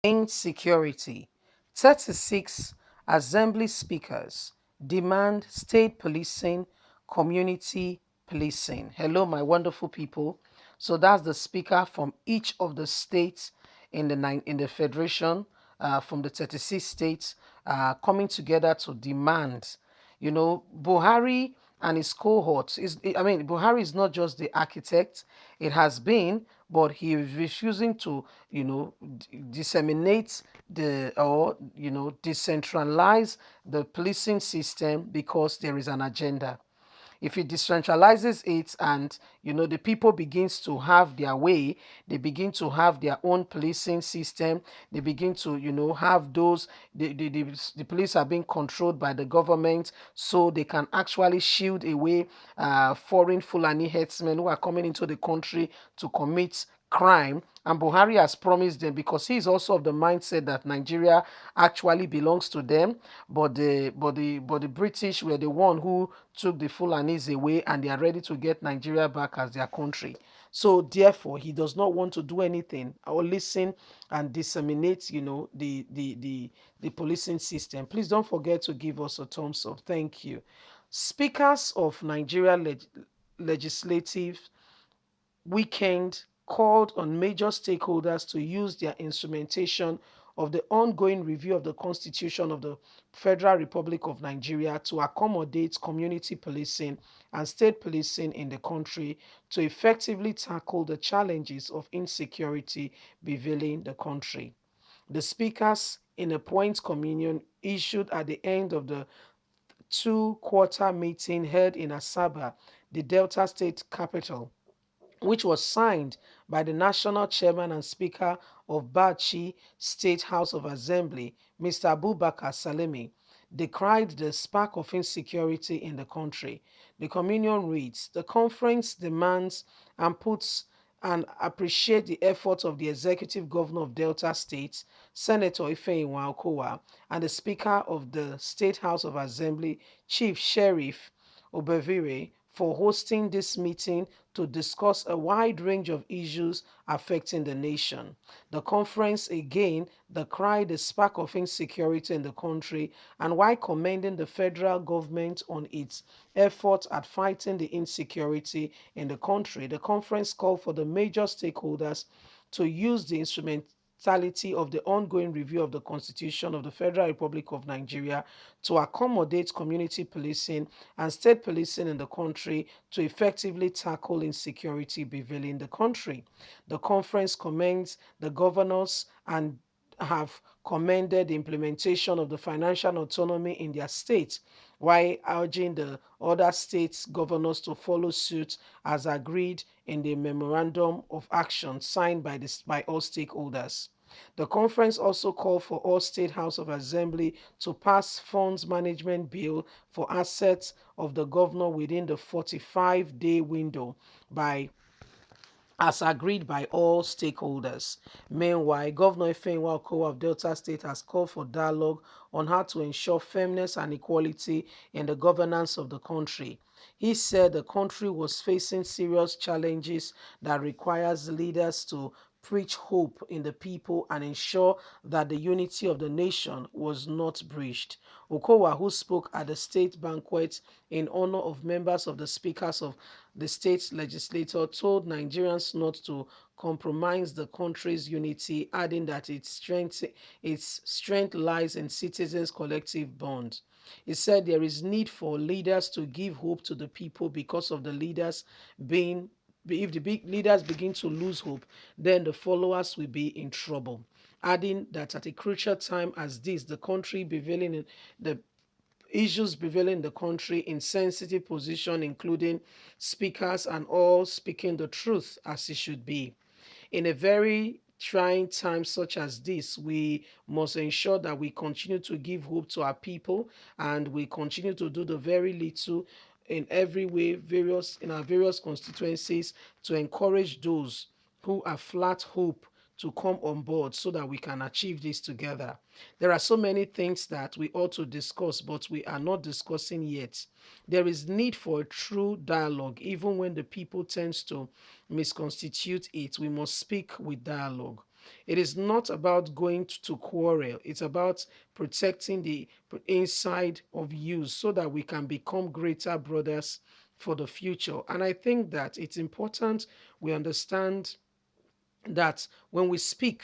Insecurity. 36 assembly speakers demand state policing, community policing. Hello, my wonderful people. So that's the speaker from each of the states in the federation, from the 36 states, coming together to demand. Buhari and his cohorts Buhari is not just the architect. It has been, but he is refusing to disseminate the or decentralize the policing system because there is an agenda. If it decentralizes it, and the people begins to have their way, they begin to have their own policing system, they begin to have those, the police are being controlled by the government, so they can actually shield away foreign Fulani herdsmen who are coming into the country to commit crime. And Buhari has promised them, because he is also of the mindset that Nigeria actually belongs to them, but the British were the one who took the Fulanis away, and they are ready to get Nigeria back as their country. So therefore, he does not want to do anything or listen and disseminate, the policing system. Please don't forget to give us a thumbs up. Thank you. Speakers of Nigeria legislative weekend called on major stakeholders to use their instrumentation of the ongoing review of the Constitution of the Federal Republic of Nigeria to accommodate community policing and state policing in the country to effectively tackle the challenges of insecurity prevailing the country. The speakers, in a point communion issued at the end of the two-quarter meeting held in Asaba, the Delta State capital, which was signed by the national chairman and speaker of Bachi State House of Assembly, Mr. Abubakar Salemi, decried the spark of insecurity in the country. The communion reads, the conference demands and puts and appreciate the efforts of the executive governor of Delta State, Senator Ifeanyi Okowa, and the Speaker of the State House of Assembly, Chief Sheriff Obevire, for hosting this meeting to discuss a wide range of issues affecting the nation. The conference again decried the spark of insecurity in the country, and while commending the federal government on its efforts at fighting the insecurity in the country, the conference called for the major stakeholders to use the instrumentality of the ongoing review of the Constitution of the Federal Republic of Nigeria to accommodate community policing and state policing in the country to effectively tackle insecurity prevailing in the country. The conference commends the governors and have commended the implementation of the financial autonomy in their states, while urging the other states' governors to follow suit as agreed in the memorandum of action signed by all stakeholders. The conference also called for all State House of Assembly to pass funds management bill for assets of the governor within the 45-day window by as agreed by all stakeholders. Meanwhile, Governor Ifeanyi Okowa of Delta State has called for dialogue on how to ensure fairness and equality in the governance of the country. He said the country was facing serious challenges that requires leaders to preach hope in the people and ensure that the unity of the nation was not breached. Okowa, who spoke at the state banquet in honor of members of the speakers of the state legislature, told Nigerians not to compromise the country's unity, adding that its strength lies in citizens' collective bond. He said there is need for leaders to give hope to the people because of the leaders being if the big leaders begin to lose hope, then the followers will be in trouble. Adding that at a crucial time as this, the country prevailing in the issues prevailing in the country in sensitive position, including speakers and all speaking the truth as it should be. In a very trying time such as this, we must ensure that we continue to give hope to our people, and we continue to do the very little in every way, various in our various constituencies, to encourage those who are flat hope to come on board so that we can achieve this together. There are so many things that we ought to discuss, but we are not discussing yet. There is need for a true dialogue, even when the people tends to misconstitute it. We must speak with dialogue. It is not about going to quarrel. It's about protecting the inside of you so that we can become greater brothers for the future. And I think that it's important we understand that when we speak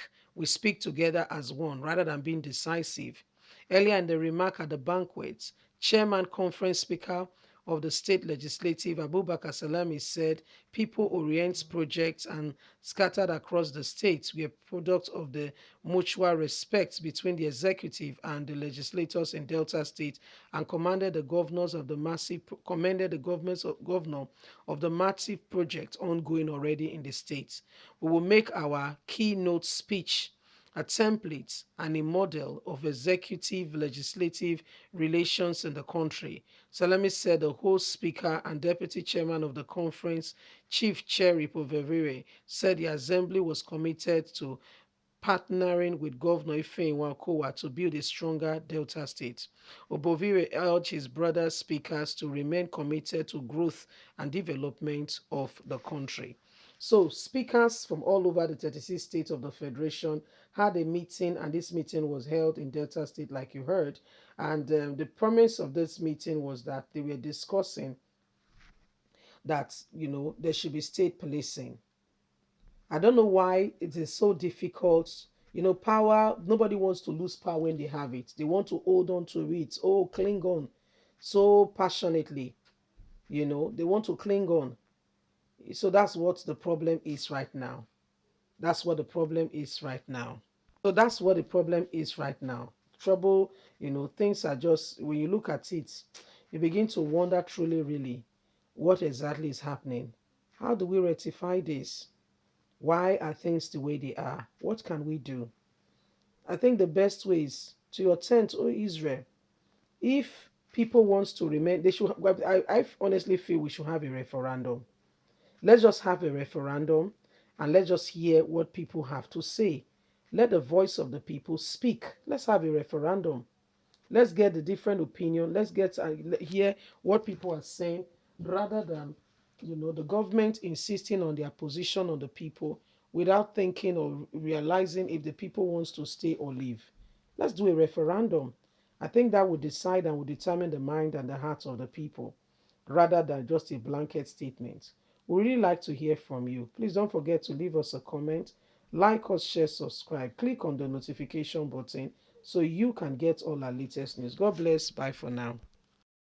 together as one rather than being decisive. Earlier in the remark at the banquet, Chairman Conference Speaker of the State Legislative, Abubakar Salami, said people orient projects and scattered across the states were products of the mutual respect between the executive and the legislators in Delta State, and commended the governor of the massive project ongoing already in the states. We will make our keynote speech a template and a model of executive legislative relations in the country. Salami said the host speaker and deputy chairman of the conference, Chief Cherry Povevere, said the assembly was committed to partnering with Governor Ifeanyi Kowa to build a stronger Delta State. Obovire urged his brother speakers to remain committed to growth and development of the country. So, speakers from all over the 36 states of the Federation had a meeting, and this meeting was held in Delta State, like you heard. And the premise of this meeting was that they were discussing that, there should be state policing. I don't know why it is so difficult. Power, nobody wants to lose power when they have it. They want to hold on to it. Oh, cling on so passionately. They want to cling on. So that's what the problem is right now. That's what the problem is right now. So that's what the problem is right now. Trouble, things are just, when you look at it, you begin to wonder truly, really, what exactly is happening. How do we rectify this? Why are things the way they are? What can we do? I think the best way is to your tent, O Israel. If people want to remain, they should. I honestly feel we should have a referendum. Let's just have a referendum and let's just hear what people have to say. Let the voice of the people speak. Let's have a referendum. Let's get the different opinion. Let's get hear what people are saying rather than the government insisting on their position on the people without thinking or realizing if the people wants to stay or leave. Let's do a referendum. I think that would decide and would determine the mind and the hearts of the people rather than just a blanket statement. We really like to hear from you. Please don't forget to leave us a comment, like us, share, subscribe, click on the notification button so you can get all our latest news. God bless. Bye for now.